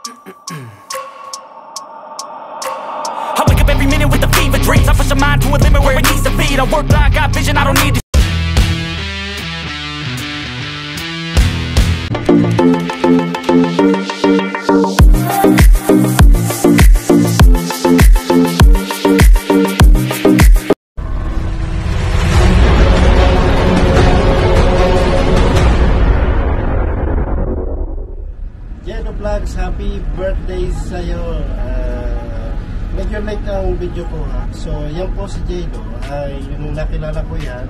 I wake up every minute with the fever dreams. I push my mind to a limit where it needs to be. I work blind, got vision, I don't need to. Jeno Vlogs, happy birthday sa'yo. Medyo late ang video ko ha. So yan po si Jeno, yung nakilala ko yan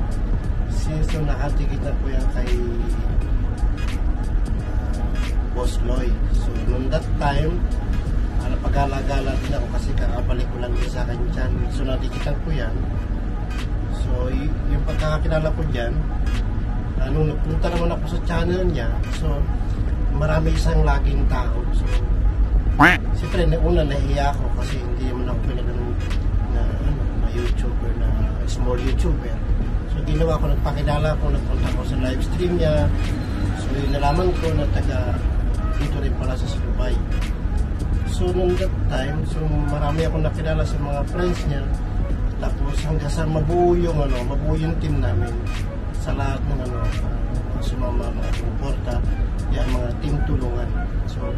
since nung nakatikitan ko yan kay Boss Lloyd. So nung that time pag-alagala din ako kasi kakabalik ko lang din sa kanyang channel. So natikitan ko yan. So yung pagkakakilala ko dyan, nung nagpunta naman ako sa channel niya, so marami isang laging tao. So siyempre una nahiya ako kasi hindi naman ako pinagano na YouTuber, na small YouTuber. So ginawa ko, nagpakilala ko, nagpunta ko sa live stream niya. So nalaman ko na taga dito rin pala sa Dubai. So nung that time, so marami akong nakilala sa mga friends niya. Tapos hanggang sa mabuo yung team namin sa lahat ng sa mga suporta, yan mga team tulungan. So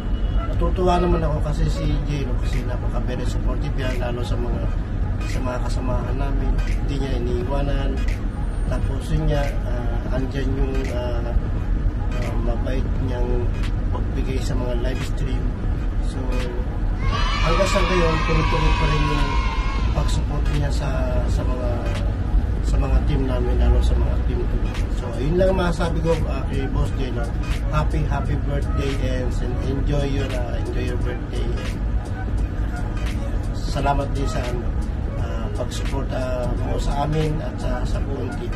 natutuwa naman ako kasi si Jeno kasi napaka-very supportive yan, lalo sa mga kasamahan namin. Hindi niya iniiwanan. Tapos yun niya, andyan yung mabait niyang pagbigay sa mga live stream. So hanggang sa ngayon, tuloy-tuloy pa rin yung pag-support niya sa mga team namin, lalo sa mga team tulungan. So yun lang masasabi ko kay Boss Jeno. Happy birthday and enjoy your birthday. Salamat din sa pag-suporta mo sa amin at sa buong team.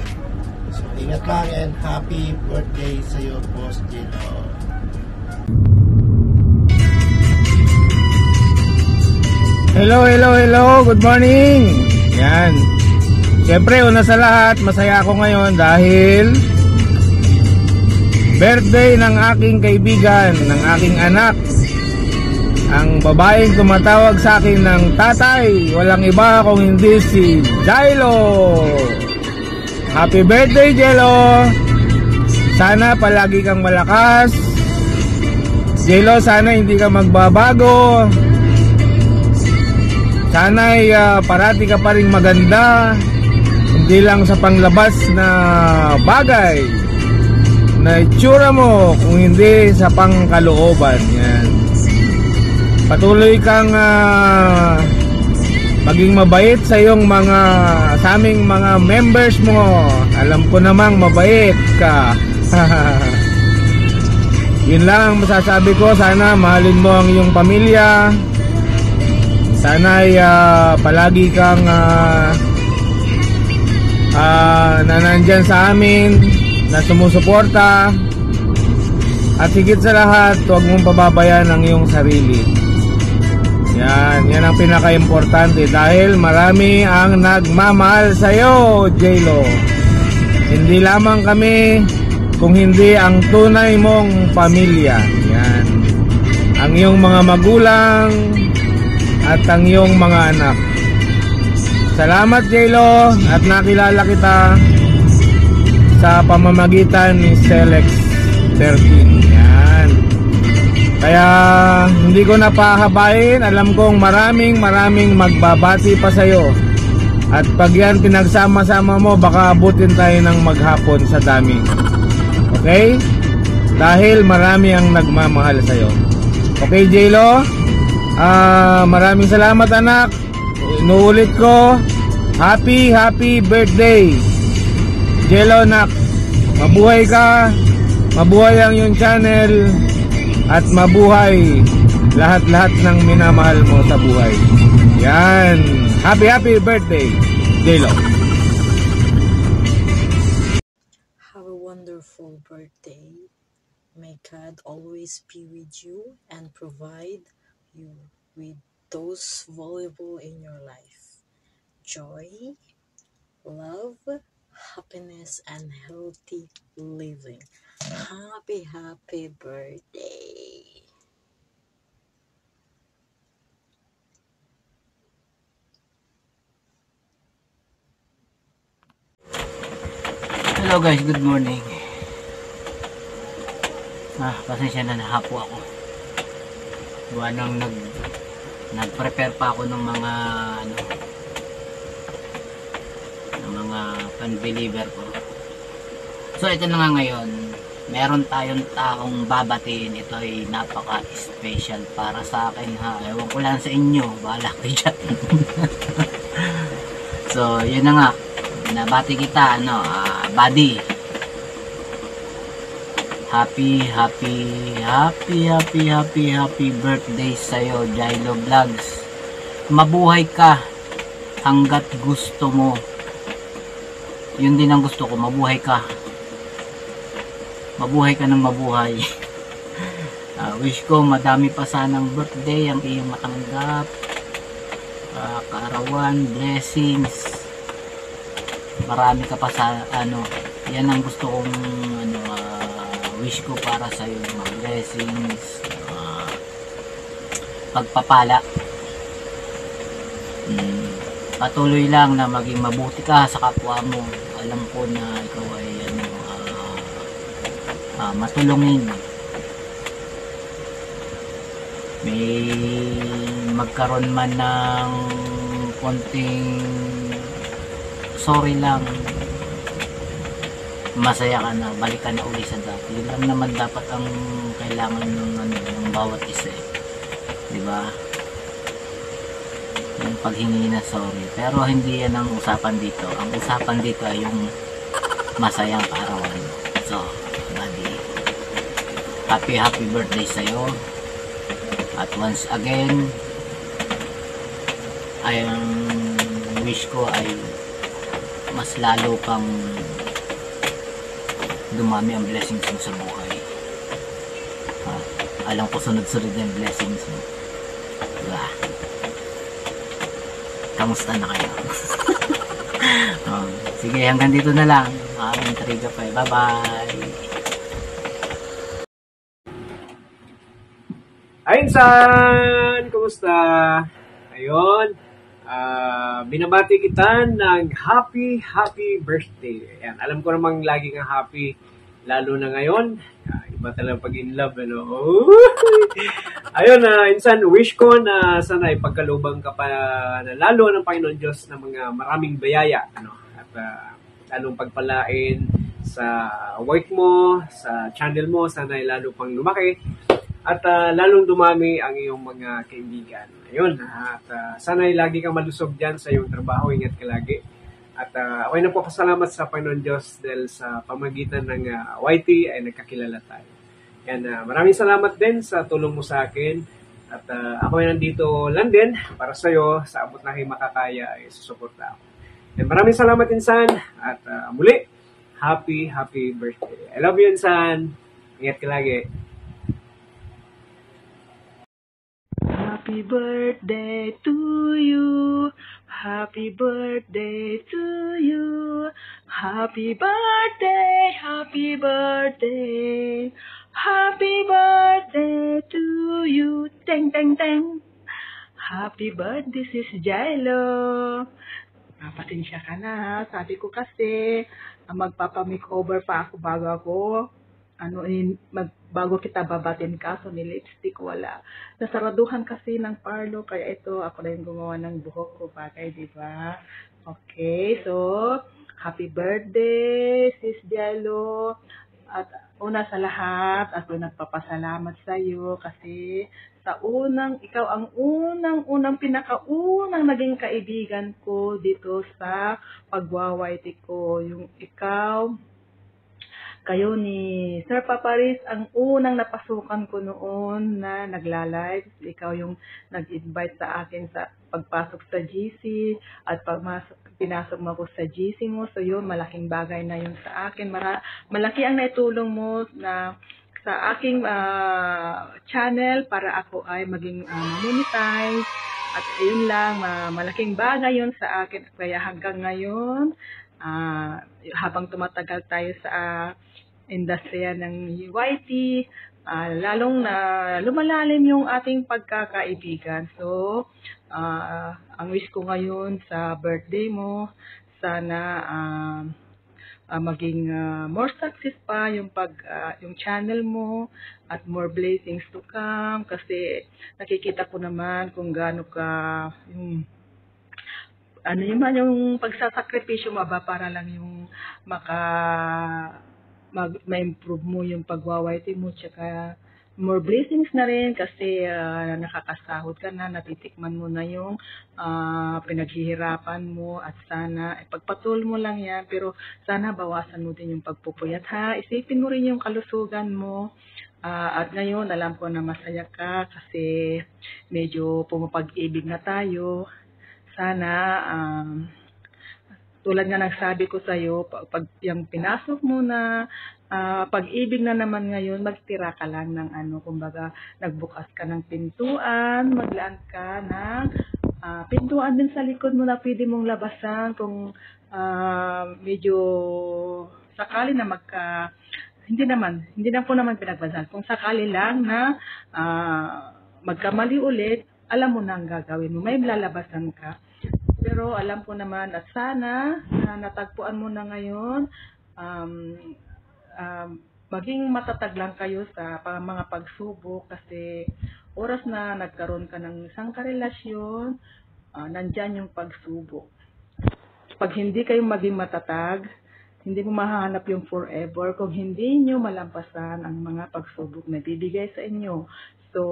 So ingat lang and happy birthday sa iyo, Boss Jeno. Hello, good morning. Yan. Siyempre, una sa lahat, masaya ako ngayon dahil birthday ng aking kaibigan, ng aking anak, ang babaeng tumatawag sa akin ng tatay, walang iba kung hindi si Jelo. Happy birthday, Jelo. Sana palagi kang malakas, Jelo. Sana hindi ka magbabago. Sana ay parati ka pa rin maganda, hindi lang sa panglabas na bagay na itsura mo, kung hindi sa pangkalooban. Yan. Patuloy kang maging mabait sa aming mga members mo. Alam ko namang mabait ka. Yun lang ang masasabi ko. Sana mahalin mo ang iyong pamilya. Sana ay palagi kang nandyan sa amin, na sumusuporta. At higit sa lahat, huwag mong pababayaan ang iyong sarili. Yan ang pinaka-importante dahil marami ang nagmamahal sa'yo, Jelo. Hindi lamang kami, kung hindi ang tunay mong pamilya. Yan. Ang iyong mga magulang at ang iyong mga anak. Salamat, Jelo, at nakilala kita sa pamamagitan ni Selex 13. Yan. Kaya hindi ko na pahabain. Alam kong maraming magbabati pa sa'yo. At pag yan pinagsama-sama mo, baka abutin tayo ng maghapon sa dami. Okay? Dahil marami ang nagmamahal sa'yo. Okay, Jelo? Maraming salamat, anak. Inuulit ko, happy birthday, Jelo, nak. Mabuhay ka, mabuhay ang iyong channel, at mabuhay lahat ng minamahal mo sa buhay. Yan. Happy birthday, Jelo. Have a wonderful birthday. May God always be with you and provide you with those valuable in your life: joy, love, happiness, and healthy living. Happy birthday. Hello guys, good morning. Pasensya na, nahapo ako. Buwan nang nag-prepare pa ako ng mga ng mga pan-believer ko. So ito na nga ngayon, meron tayong taong babatiin. Ito ay napaka-special para sa akin ha. Ewan ko lang sa inyo, bahala kayo dyan. So yun na nga, nabati kita buddy. Happy birthday sa'yo, Jailo Vlogs. Mabuhay ka hanggat gusto mo. Yun din ang gusto ko, mabuhay ka. Mabuhay ka ng mabuhay. Wish ko madami pa sanang birthday ang iyong matanggap. Kaarawan, blessings. Marami ka pa sa yan ang gusto kong wish ko para sa iyo, mga blessings, pagpapala. Patuloy lang na maging mabuti ka sa kapwa mo. Alam ko na ikaw ay matulungin. May magkaroon man ng konting sorry lang, masaya ka na, balik ka na uli sa dati. Yun lang naman dapat ang kailangan ng bawat isa, diba? Yung paghingi na sorry, pero hindi yan ang usapan dito. Ang usapan dito ay yung masayang kaarawan. So buddy, happy birthday sa'yo. At once again, ang wish ko ay mas lalo pang dumami ang blessings mo sa buhay. Alam ko sunod-sunod yung blessings mo. Diba? Kamusta na kayo? Sige, hanggang dito na lang. Intriga pa. Bye-bye! Ayun, kumusta? Ayun. Binabati kita ng happy birthday. Ayan, alam ko namang lagi kang happy, lalo na ngayon. Iba talagang pag in love, Ayun, insan, wish ko na sana ipagkalubang ka pa na lalo ng Panginoon Diyos ng mga maraming biyaya, at lalong pagpalain sa work mo, sa channel mo, sana lalo pang lumaki. At lalong dumami ang iyong mga kaibigan. Ayun, at sana'y lagi kang malusog dyan sa iyong trabaho. Ingat ka lagi. At ako'y nagpapasalamat sa Panginoon Diyos dahil sa pamagitan ng YT ay nagkakilala tayo. Yan, maraming salamat din sa tulong mo sa akin. At ako'y nandito lang din para sa iyo. Sa abot na aking makakaya ay susuporta ako. Yan, maraming salamat, Insan. At muli, happy birthday. I love you, Insan. Ingat ka lagi. Happy birthday to you. Happy birthday to you. Happy birthday, happy birthday. Happy birthday to you. Teng teng teng. Happy birthday, Sis Jailo. Pasensya ka na ha. Sabi ko kasi magpapa-makeover pa ako bago kita babatin ka, so ni-lipstick wala. Nasaraduhan kasi ng parlo, kaya ito, ako na yung gumawa ng buhok ko bagay, di ba? Okay, so, happy birthday, Sis Jailo. At una sa lahat, ako nagpapasalamat sa iyo kasi ikaw ang pinakaunang naging kaibigan ko dito sa pagwawaiti ko. Yung kayo ni Sir Paparis ang unang napasukan ko noon na nagla-live. Ikaw yung nag-invite sa akin sa pagpasok sa GC at pinasok mo ako sa GC mo. So yun, malaking bagay na yun sa akin. Malaki ang naitulong mo na sa aking channel para ako ay maging monetize. At ayun lang, malaking bagay yun sa akin. Kaya hanggang ngayon, habang tumatagal tayo sa industriya ng YT, lalong na lumalalim yung ating pagkakaibigan. So, ang wish ko ngayon sa birthday mo, sana maging more success pa yung yung channel mo at more blessings to come kasi nakikita ko naman kung gaano ka yung ano yung pagsasakripisyo mo ba para lang yung ma-improve mo yung pagwawайте mo, tsaka more blessings na rin kasi nakakasahod ka na, natitikman mo na yung pinaghihirapan mo at sana pagpatuloy mo lang yan, pero sana bawasan mo din yung pagpupuyat ha. Isipin mo rin yung kalusugan mo. At ngayon alam ko na masaya ka kasi medyo pumapag-ibig na tayo. Sana tulad nga nagsabi ko sa'yo, pag yung pinasok mo na pag-ibig na naman ngayon, magtira ka lang ng kumbaga, nagbukas ka ng pintuan, maglaan ka ng pintuan din sa likod mo na pwede mong labasan kung medyo sakali na hindi na po naman pinagbasal. Kung sakali lang na magkamali ulit, alam mo na ang gagawin mo, may lalabasan ka. Pero alam ko naman at sana natagpuan mo na ngayon, maging matatag lang kayo sa mga pagsubok kasi oras na nagkaroon ka ng isang karelasyon, nandyan yung pagsubok. Pag hindi kayo maging matatag, hindi mo mahahanap yung forever kung hindi nyo malampasan ang mga pagsubok na bibigay sa inyo. So,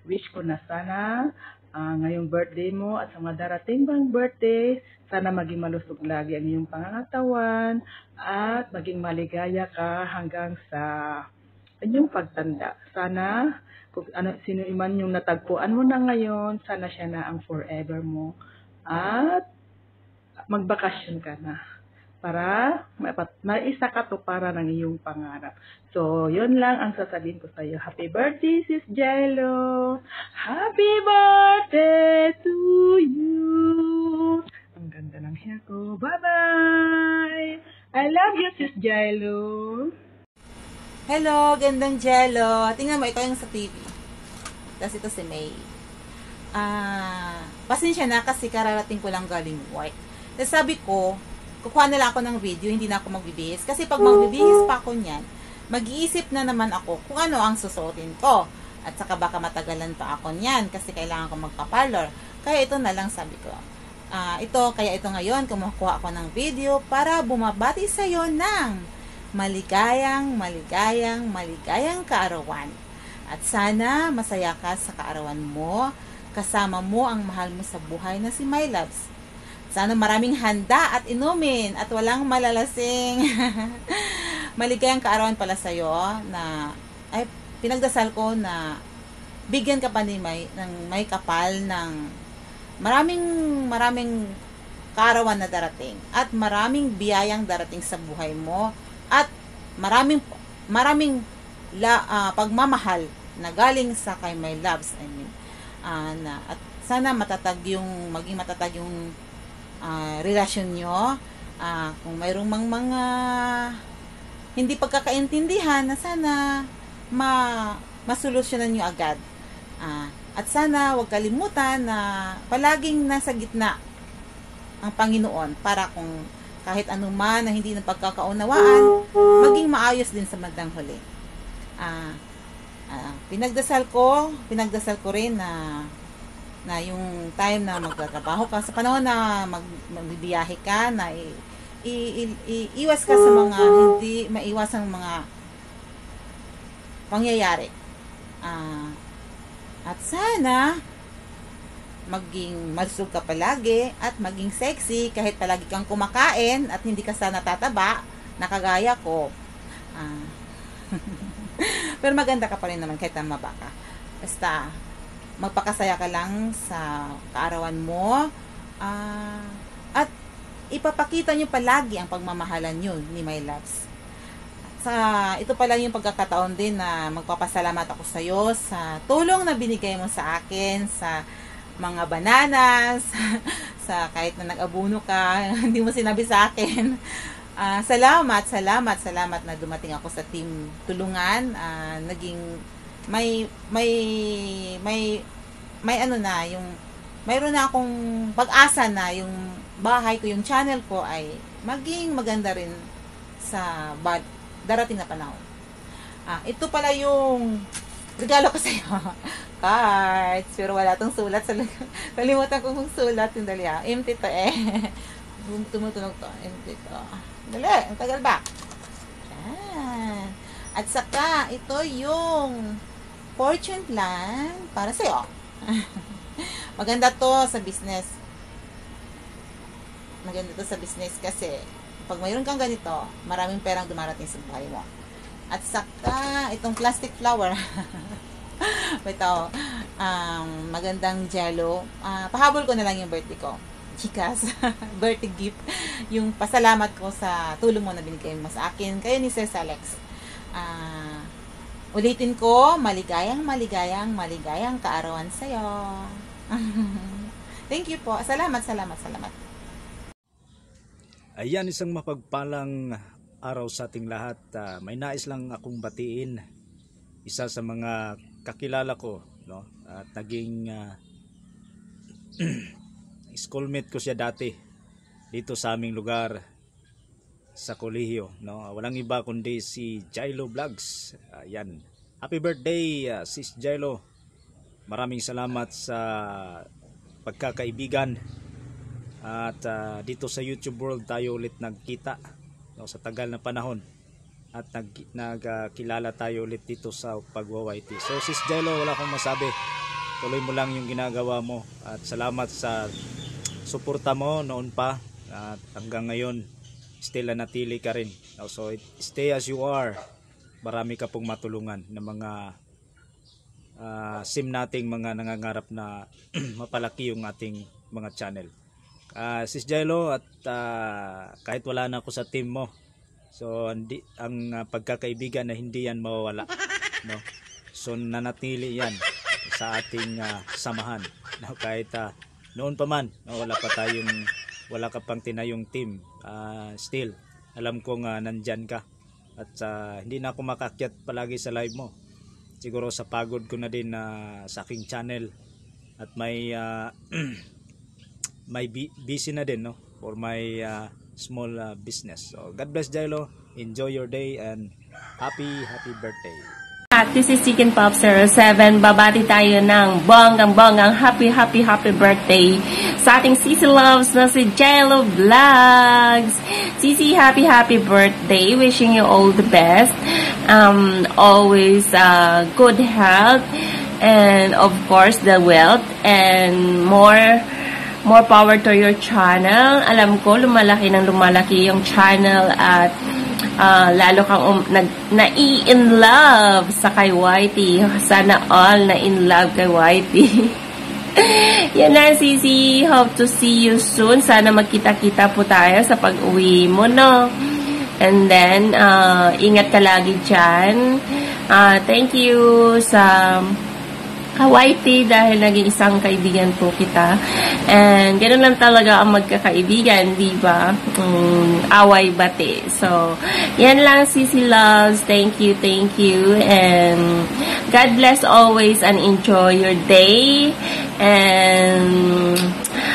wish ko na sana ngayong birthday mo at sa mga darating bang birthday, sana maging malusog lagi ang iyong pangangatawan at maging maligaya ka hanggang sa inyong pagtanda. Sana kung sino man yung natagpuan mo na ngayon, sana siya na ang forever mo at magbakasyon ka na para maisa ka to para ng iyong pangarap. So, yun lang ang sasabihin ko sa iyo. Happy birthday, Sis Jello! Happy birthday to you! Ang ganda ng hair ko. Bye-bye! I love you, Sis Jello! Hello, gandang Jello. Tingnan mo, ikaw yung sa TV. Tapos ito si May. Pasensya na kasi kararating ko lang galing work. Tapos sabi ko, kukuha na lang ako ng video, hindi na ako magbibihis. Kasi pag magbibihis pa ako niyan, mag-iisip na naman ako kung ano ang susuotin ko. At saka baka matagalan pa ako niyan kasi kailangan ko magpa-parlor. Kaya ito na lang sabi ko. Kaya ito ngayon, kumukuha ako ng video para bumabati sa'yo ng maligayang kaarawan. At sana masaya ka sa kaarawan mo, kasama mo ang mahal mo sa buhay na si My Loves. Sana maraming handa at inumin at walang malalasing. Maligayang kaarawan pala sa'yo na pinagdasal ko na bigyan ka pa ni may kapal ng maraming kaarawan na darating at maraming biyayang darating sa buhay mo at maraming pagmamahal na galing sa kay My Loves. At sana maging matatag yung relasyon nyo. Kung mayroong mga hindi pagkakaintindihan na sana masolusyonan nyo agad. At sana huwag kalimutan na palaging nasa gitna ang Panginoon para kung kahit anuman na hindi na pagkakaunawaan, maging maayos din sa bandang huli. Pinagdasal ko rin na yung time na magtatrabaho ka, sa panahon na magbibiyahe ka, na iwas ka sa mga hindi maiwasang mga pangyayari. At sana maging malusog ka palagi at maging sexy kahit palagi kang kumakain at hindi ka sana tataba na kagaya ko. Pero maganda ka pa rin naman kahit tama ka. Basta magpakasaya ka lang sa kaarawan mo at ipapakita nyo palagi ang pagmamahalan nyo ni My Loves. Ito pala yung pagkakataon din na magpapasalamat ako sa iyo sa tulong na binigay mo sa akin, sa mga bananas, sa kahit na nag-abuno ka, hindi mo sinabi sa akin. Salamat na dumating ako sa team tulungan. Naging mayroon na akong pag-asa na yung bahay ko, yung channel ko ay maging maganda rin sa darating na panahon. Ito pala yung regalo ko sa'yo. Cards. Pero wala tong sulat sa kalimutan ko kung sulat. Yung dali empty to eh. Tumutunog to. Empty to. Dali. Ang tagal ba? Yan. At saka, ito yung fortune plan para sa'yo. Maganda to sa business. Maganda to sa business kasi pag mayroon kang ganito, maraming perang dumarating sa buhay mo. At saka, itong plastic flower. Ito, magandang jello. Pahabol ko na lang yung birthday ko. Chikas. Birthday gift. Yung pasalamat ko sa tulong mo na binigay mo sa akin. Kayo ni Sir Alex. Ulitin ko, maligayang kaarawan sa'yo. Thank you po. Salamat. Ayan, isang mapagpalang araw sa ating lahat. May nais lang akong batiin. Isa sa mga kakilala ko, no? At naging schoolmate ko siya dati dito sa aming lugar sa kolehiyo, no? Walang iba kundi si Jailo Vlogs. Ayan. Happy birthday, Sis Jailo. Maraming salamat sa pagkakaibigan. At dito sa YouTube world tayo ulit nagkita, no, sa tagal na panahon. At nagkilala tayo ulit dito sa pagwa-YT. So Sis Jailo, wala akong masabi. Tuloy mo lang yung ginagawa mo. At salamat sa suporta mo noon pa. At hanggang ngayon, still natili ka rin. So stay as you are. Marami ka pong matulungan ng mga sim nating mga nangangarap na mapalaki yung ating mga channel. Sis Jailo, at kahit wala na ako sa team mo, so ang pagkakaibigan na hindi yan mawawala, no? So nanatili yan sa ating samahan, no? Kahit noon pa man, no, wala ka pang tinayong team, still alam kong nandyan ka. At hindi na ako makakyat palagi sa live mo, siguro sa pagod ko na din sa aking channel. At may may busy na din, no, for my small business. So God bless Jailo, enjoy your day, and happy birthday. This is Chicken Pop 07. Babati tayo ng bonggang happy birthday sa ating Sisi Loves na si Jailo Vlogs. Sisi, happy birthday. Wishing you all the best. Always good health, and of course the wealth, and more power to your channel. Alam ko lumalaki yung channel, at lalo kang na-in love sa kay YT. Sana all na-in love kay YT. Yan na, Sisi. Hope to see you soon. Sana magkita-kita po tayo sa pag-uwi mo, no? And then, ingat ka lagi dyan. Thank you sa YT dahil naging isang kaibigan po kita. And ganoon lang talaga ang magkakaibigan, di ba? Away bate. So, yan lang, Sisi Loves. Thank you. And God bless always, and enjoy your day. And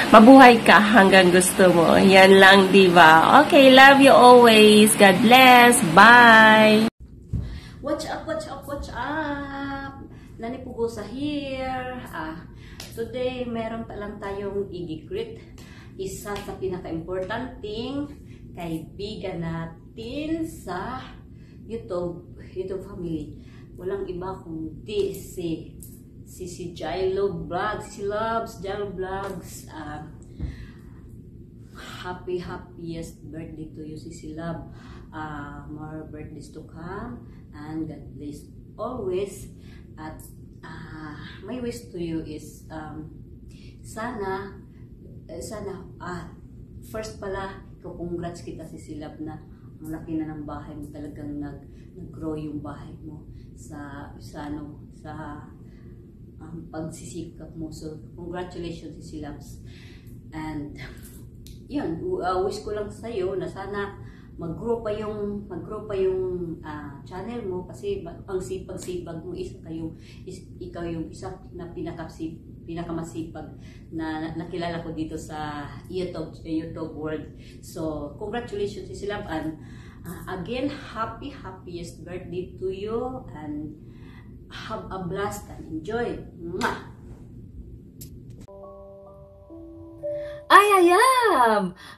mabuhay ka hanggang gusto mo. Yan lang, di ba? Okay, love you always. God bless. Bye! Watch up? Nani Pugosa here. Today, meron lang tayong i-greet. Isa sa pinaka-importanting kaibigan natin sa YouTube family. Walang iba kundi si Jailo Vlogs, si Loves, Jailo Vlogs. Happiest birthday to you, Sisi Love. More birthdays to come, and God bless always. At my wish to you is sana first pala, congrats kita, Sisi Love, na ang laki na ng bahay mo. Talagang nag-grow yung bahay mo sa pagsisikap mo. So congratulations, Sisi Loves. And yun, wish ko lang sa'yo na sana mag-grow pa yung channel mo, kasi ang sipag-sipag mo, ikaw yung isa na pinakamasipag na nakilala ko dito sa YouTube world. So congratulations, Sisi Love, and Again, happiest birthday to you, and have a blast and enjoy. Mwah!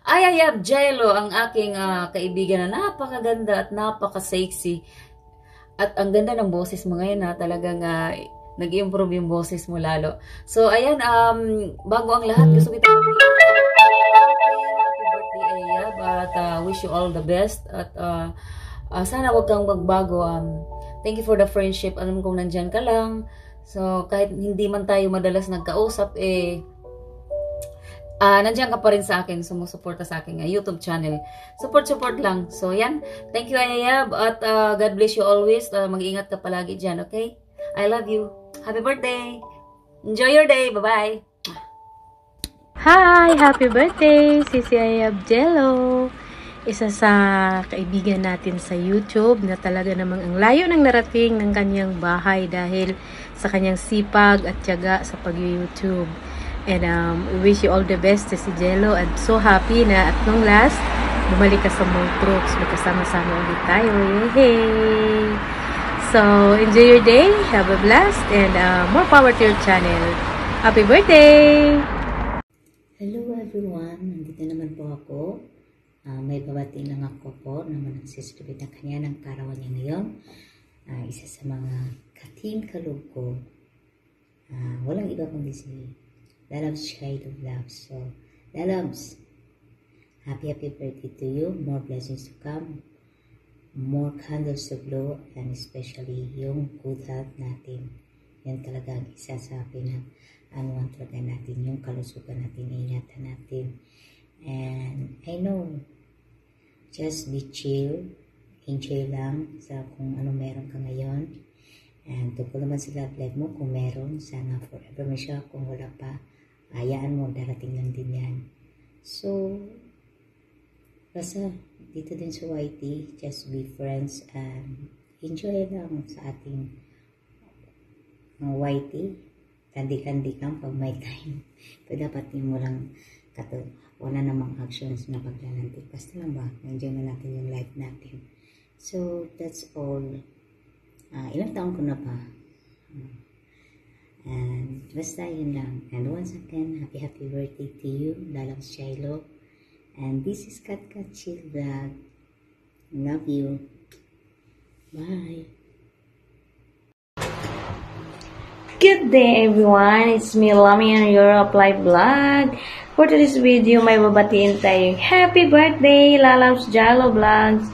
Ayayab Jello, ang aking kaibigan na napakaganda at napaka-sexy. At ang ganda ng boses mo ngayon na talagang nag-improve yung boses mo lalo. So ayan, bago ang lahat, gusto kita happy birthday Ayayab, at wish you all the best. At sana wag kang magbago. Thank you for the friendship. Alam kong nandyan ka lang. So kahit hindi man tayo madalas nagkausap, nandiyan ka pa rin sa akin, sumusuporta sa aking YouTube channel. Support lang. So, yan. Thank you, Ayayab. At God bless you always. Mag-iingat ka palagi dyan, okay? I love you. Happy birthday. Enjoy your day. Bye-bye. Hi! Happy birthday, Sisi Ayayab Jello. Isa sa kaibigan natin sa YouTube na talaga namang ang layo ng narating ng kanyang bahay dahil sa kanyang sipag at tiyaga sa pag-YouTube. And we wish you all the best, si Jello. I'm so happy na at nung last, bumalik ka sa Montreux. Magkasama-sama ulit tayo. Yay! So, enjoy your day. Have a blast. And more power to your channel. Happy birthday! Hello everyone. Nandito naman po ako. May babati lang ako po naman nagsisipit ng kanya ng karawan niya ngayon. Isa sa mga ka-team kalug ko. Walang iba kundi si Lalabs Child of Love. So, Lalabs, happy birthday to you. More blessings to come. More candles to blow. And especially yung good health natin. Yan talaga ang isa sa pinag-anuan talaga natin. Yung kalusugan natin, ingatan natin. And I know, just be chill. Enjoy lang sa kung ano meron ka ngayon. And tungkol naman sa love life mo, kung meron, sana forever mo siya. Kung wala pa, hayaan mo, darating lang din yan. So, basta dito din sa YT, just be friends and enjoy lang sa ating YT. Kandi-kandi lang pag may time. Pero dapat yung walang wala namang actions na paglalantik. Basta lang ba, enjoy na natin yung life natin. So, that's all. Ilang taon ko na pa. And basta yun lang. And once again, happy birthday to you, Lalabs Shiloh. And this is Kat Chill Vlog. Love you. Bye. Good day everyone, it's me Lami and Europe Live Vlog. For today's video, may babatiin tayong happy birthday Lalabs Shiloh Vlogs.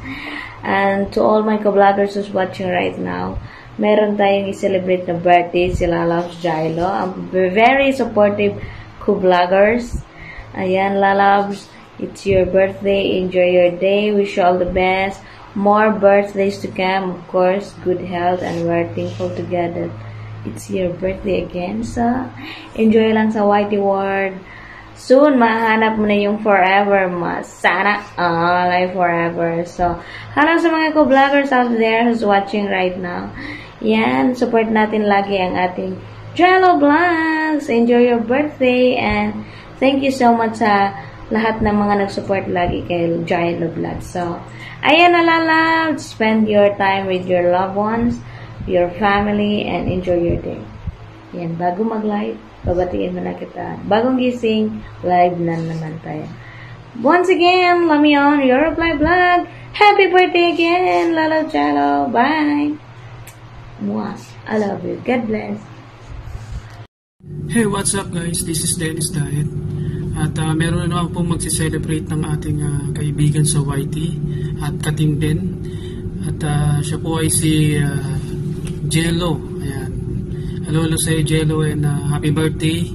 And to all my co-vloggers who's watching right now, meron tayong i-celebrate na birthday si Lalabs Shiloh. Very supportive co-vloggers. Ayan, Lalabs, it's your birthday. Enjoy your day. Wish you all the best. More birthdays to come, of course. Good health, and we're thankful together. It's your birthday again, so enjoy lang sa YT World. Soon, mahanap mo na yung forever mo. Sana all ay forever. So, hanap sa mga co-vloggers out there who's watching right now. Yan, support natin lagi ang ating Shiloh Vlogs. Enjoy your birthday, and thank you so much sa lahat ng mga nag-support lagi kay Shiloh Vlogs. So, ayan na Lalabs. Spend your time with your loved ones, your family, and enjoy your day. Yan, bago mag-live, babatiin mo na kita. Bagong gising, live na naman tayo. Once again, let me on Europe Live Vlog. Happy birthday again, Lalabs Shiloh. Bye. Mwah. I love you. God bless. Hey, what's up guys? This is Dennis Diet. At meron na ako pong magse-celebrate ng ating kaibigan sa YT at kating din. At siya po ay si Jello. Ayan. Hello sa Jello, and happy birthday.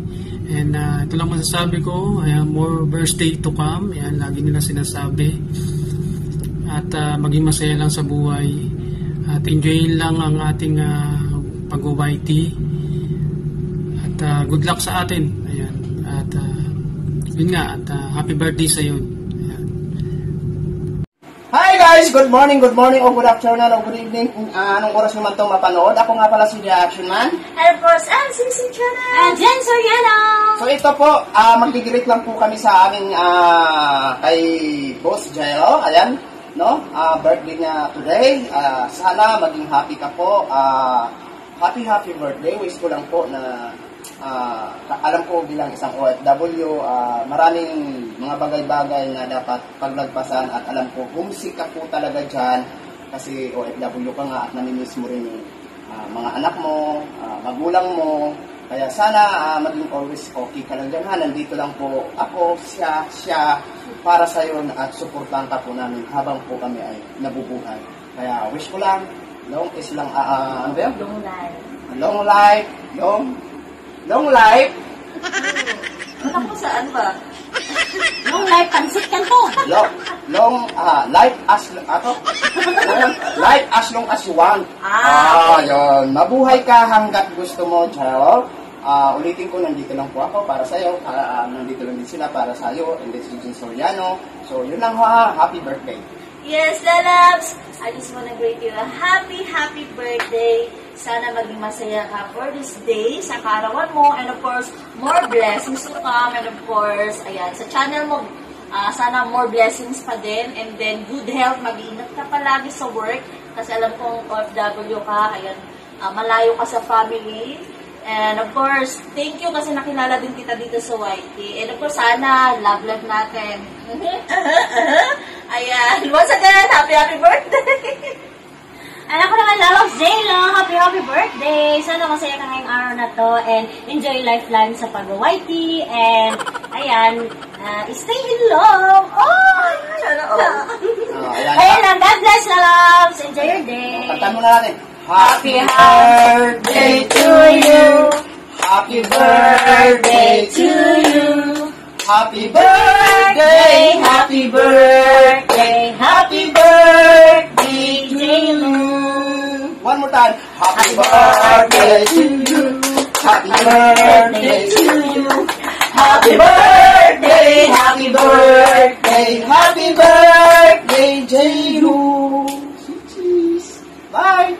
And ito lang masasabi ko, ayan, more birthday to come. Ayan, lagi nila sinasabi. At maging masaya lang sa buhay. At enjoyin lang ang ating pag-YT. At good luck sa atin. Ayan. At yun nga, at happy birthday sa iyo. Hi guys! Good morning, o good afternoon, o good evening. Anong oras naman itong mapanood? Ako nga pala si The Action Man. And of course, I'm Sisi Channel. And Jen Soriano. So ito po, magdidirect lang po kami sa aming kay Boss Jello. Ayan, birthday niya today. Sana maging happy ka po. Happy birthday. Wish ko lang po na alam ko bilang isang OFW, maraming mga bagay-bagay na dapat paglagpasan at alam ko homesick ka po talaga dyan kasi OFW ka nga at namimiss mo rin yung mga anak mo, magulang mo. Kaya sana maging always okay ka lang dyan ha. Nandito lang po ako, siya para sa iyo at suportahan ka po namin habang po kami ay nabubuhay. Kaya wish ko lang, ano ba yun? Long life. Ano po saan ba? Long life, pansit ka to. Life as long as you want. Yun. Mabuhay ka hanggat gusto mo, Charo. Ulitin ko, nandito lang po ako para sa'yo. Nandito lang din sila para sa'yo. And this is Jen Soriano. So, yun lang ha. Happy birthday. Yes, Lalabs! I just want to greet you a happy birthday. Sana maging masaya ka for this day sa karawan mo. And of course, more blessings to come. And of course, ayan, sa channel mo, sana more blessings pa din. And then, good health. Mag-iingat ka palagi sa work. Kasi alam kong OFW ka. Ayan, malayo ka sa family. And of course, thank you kasi nakilala din kita dito sa YT. And of course, sana love natin. Ayan. Once again, happy birthday! And ako naman, Love Zaylo, happy birthday! Sana masaya ka ngayong araw na to and enjoy life lang sa pag-YT. And ayan, stay in love! Ayan lang, God bless, Loves! Enjoy your day! Kantaan mo na natin. Happy birthday to you! Happy birthday to you! Happy birthday! Happy birthday! Happy birthday, J-Lo! One more time. Happy birthday to you! Happy birthday to you! Happy birthday! Happy birthday! Happy birthday, J-Lo! Bye!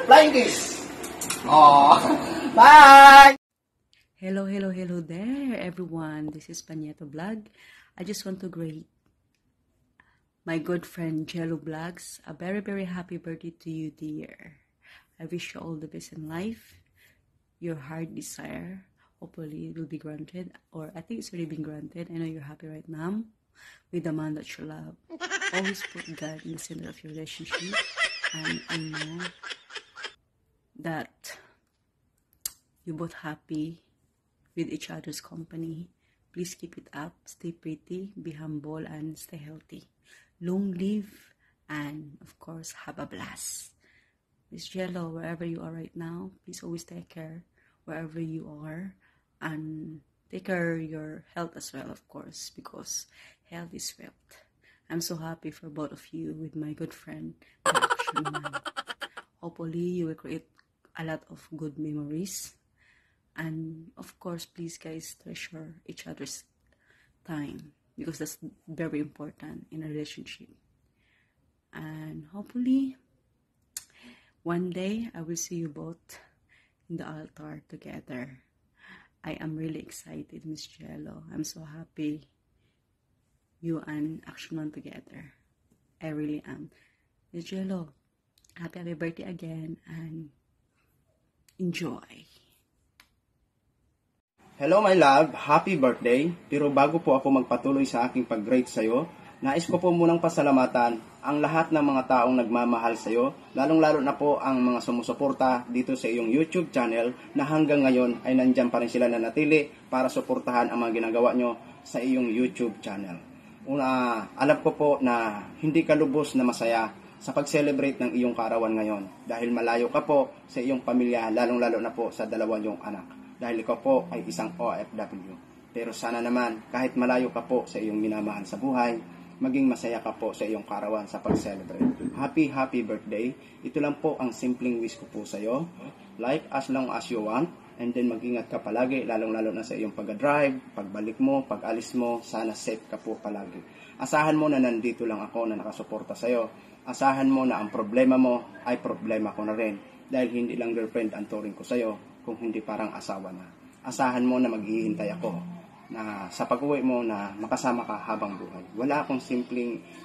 Flying kiss! Bye! Hello there, everyone. This is Panieto Vlog. I just want to greet my good friend Jello Vlogs a very happy birthday to you, dear. I wish you all the best in life. Your heart desire, hopefully it will be granted, or I think it's already been granted. I know you're happy right now with the man that you love. Always put God in the center of your relationship, and I know that you're both happy with each other's company. Please keep it up, stay pretty, be humble, and stay healthy. Long live, and of course, have a blast. Miss Jello, wherever you are right now, please always take care wherever you are, and take care of your health as well, of course, because health is wealth. I'm so happy for both of you with my good friend, the Action Man. Hopefully, you will create a lot of good memories. And of course, please guys, treasure each other's time, because that's very important in a relationship. And hopefully, one day, I will see you both in the altar together. I am really excited, Miss Jello. I'm so happy you and Action Man together. I really am. Miss Jello, happy birthday again, and enjoy. Hello my love, happy birthday. Pero bago po ako magpatuloy sa aking pag-greet sa'yo, nais ko po munang pasalamatan ang lahat ng mga taong nagmamahal sa'yo, lalong-lalo na po ang mga sumusuporta dito sa iyong YouTube channel na hanggang ngayon ay nandyan pa rin sila na natili para suportahan ang mga ginagawa nyo sa iyong YouTube channel. Alam ko po na hindi ka lubos na masaya sa pag-celebrate ng iyong kaarawan ngayon dahil malayo ka po sa iyong pamilya, lalong-lalo na po sa dalawa niyong anak. Dahil ikaw po ay isang OFW. Pero sana naman, kahit malayo ka po sa iyong minamahal sa buhay, maging masaya ka po sa iyong kaarawan sa pag-celebrate. Happy birthday. Ito lang po ang simpleng wish ko po sa iyo. Life as long as you want. And then mag-ingat ka palagi, lalong-lalo na sa iyong pag-drive, pagbalik mo, pag-alis mo, sana safe ka po palagi. Asahan mo na nandito lang ako na nakasuporta sa iyo. Asahan mo na ang problema mo ay problema ko na rin. Dahil hindi lang girlfriend ang turing ko sa iyo, kung hindi parang asawa na. Asahan mo na maghihintay ako. na sa pag-uwi mo na makasama ka habang buhay. Wala akong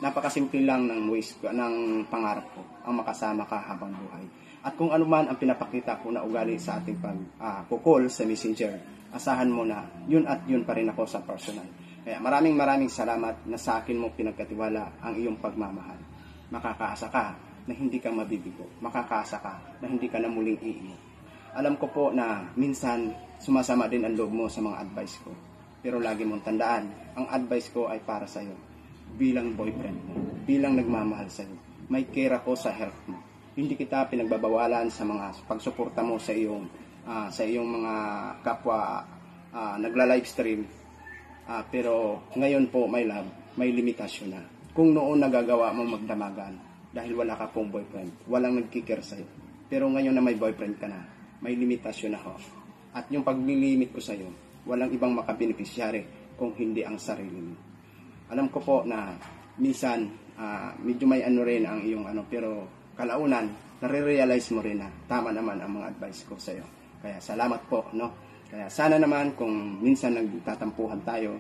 napakasimple lang ng ways ko, ng pangarap ko, ang makasama ka habang buhay. At kung ano man ang pinapakita ko na ugali sa ating pag-call sa Messenger, asahan mo na yun at yun pa rin ako sa personal. Kaya maraming salamat na sa akin mo pinagkatiwala ang iyong pagmamahal. Makakaasa ka na hindi ka mabibigo. Makakaasa ka na hindi ka na muling iiyak. Alam ko po na minsan sumasama din ang loob mo sa mga advice ko. Pero lagi mong tandaan, ang advice ko ay para sa iyo. Bilang boyfriend mo, bilang nagmamahal sa iyo. May care ako sa health mo. Hindi kita pinagbabawalan sa mga pagsuporta mo sa iyong mga kapwa nagla-livestream. Pero ngayon po, my love, may limitasyon na. Kung noon nagagawa mo magdamagan dahil wala ka pong boyfriend, walang nagkikare sa iyo. Pero ngayon na may boyfriend ka na, may limitasyon ako. At yung paglilimit ko sa iyo, walang ibang makabenepisyari kung hindi ang sarili mo. Alam ko po na minsan medyo may rin ang iyong pero kalaunan, nare-realize mo rin na tama naman ang mga advice ko sa iyo. Kaya salamat po, no? Kaya sana naman kung minsan nagtatampuhan tayo,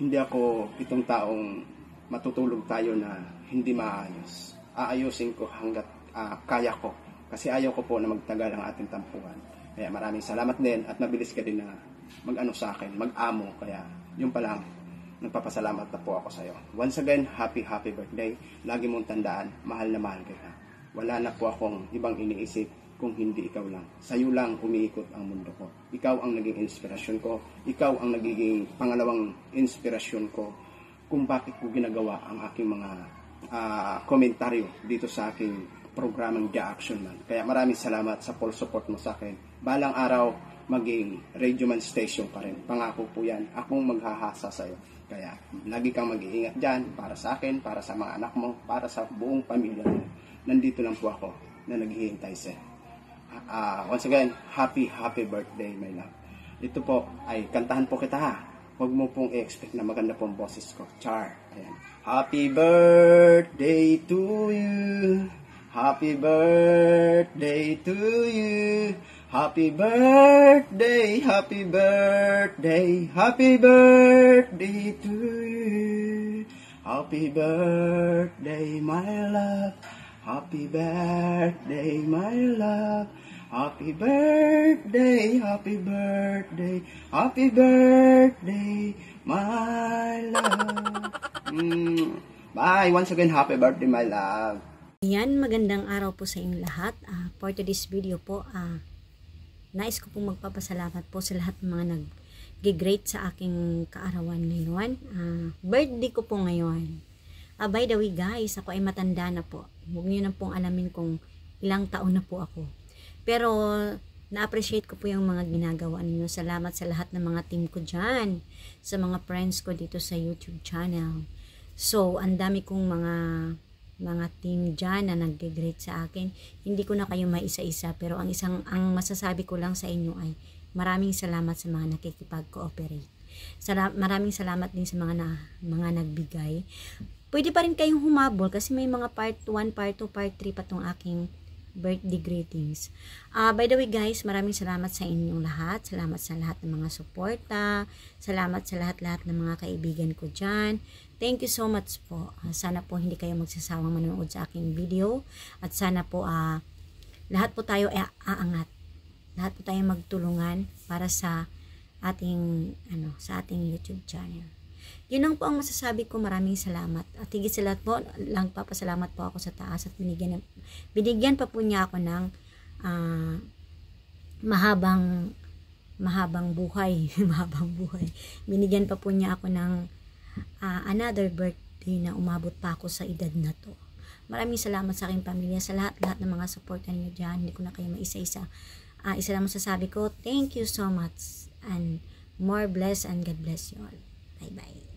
hindi ako itong taong matutulog tayo na hindi maayos. Aayusin ko hanggat kaya ko. Kasi ayaw ko po na magtagal ang ating tampuhan. Kaya maraming salamat din at mabilis ka din na mag-ano sa akin, mag-amo. Kaya yun pa lang, nagpapasalamat na po ako sa iyo. Once again, happy birthday. Lagi mong tandaan, mahal na mahal kita. Wala na po akong ibang iniisip kung hindi ikaw lang. Sa'yo lang umiikot ang mundo ko. Ikaw ang naging inspirasyon ko. Ikaw ang nagiging pangalawang inspirasyon ko kung bakit ko ginagawa ang aking mga komentaryo dito sa aking programang The Action Man. Kaya maraming salamat sa full support mo sa akin. Balang araw, maging Radio Man Station ka rin. Pangako po yan. Akong maghahasa sa iyo. Kaya lagi kang mag-iingat dyan para sa akin, para sa mga anak mo, para sa buong pamilya mo. Nandito lang po ako na naghihintay sa iyo. Once again, happy birthday, my love. Ito po ay kantahan po kita ha. Huwag mo pong i-expect na maganda pong boses ko. Char. Ayan. Happy birthday to you. Happy birthday to you. Happy birthday, happy birthday, happy birthday to you. Happy birthday, my love. Happy birthday, my love. Happy birthday, happy birthday, happy birthday, my love. Bye. Once again, happy birthday, my love. Yan, magandang araw po sa inyong lahat. For today's video po, nais ko pong magpapasalamat po sa lahat ng mga nag-great sa aking kaarawan ngayon. Birthday ko po ngayon. By the way guys, ako ay matanda na po. Huwag niyo na pong alamin kung ilang taon na po ako. Pero na-appreciate ko po yung mga ginagawa ninyo. Salamat sa lahat ng mga team ko dyan. Sa mga friends ko dito sa YouTube channel. So, ang dami kong mga team dyan na nag-great sa akin. Hindi ko na kayo maisa-isa, pero ang masasabi ko lang sa inyo ay maraming salamat sa mga nakikipag-cooperate. Maraming salamat din sa mga nagbigay. Pwede pa rin kayong humabol kasi may mga part 1, part 2, part 3 pa tong aking birthday greetings. By the way guys, maraming salamat sa inyong lahat. Salamat sa lahat ng mga suporta. Salamat sa lahat-lahat ng mga kaibigan ko dyan. Thank you so much po. Sana po hindi kayo magsasawang manonood sa aking video. At sana po lahat po tayo ay aangat. Lahat po tayo magtulungan para sa ating YouTube channel. Yun lang po ang masasabi ko. Maraming salamat. At higit sa lahat po, lang papasalamat po ako sa taas at binigyan pa po niya ako ng mahabang buhay. Mahabang buhay. Binigyan pa po niya ako ng another birthday na umabot pa ako sa edad na to. Maraming salamat sa aking pamilya, sa lahat ng mga supportan niyo dyan. Hindi ko na kayo maisa-isa. Isa lang masasabi ko, thank you so much and more bless and God bless you all. Bye bye.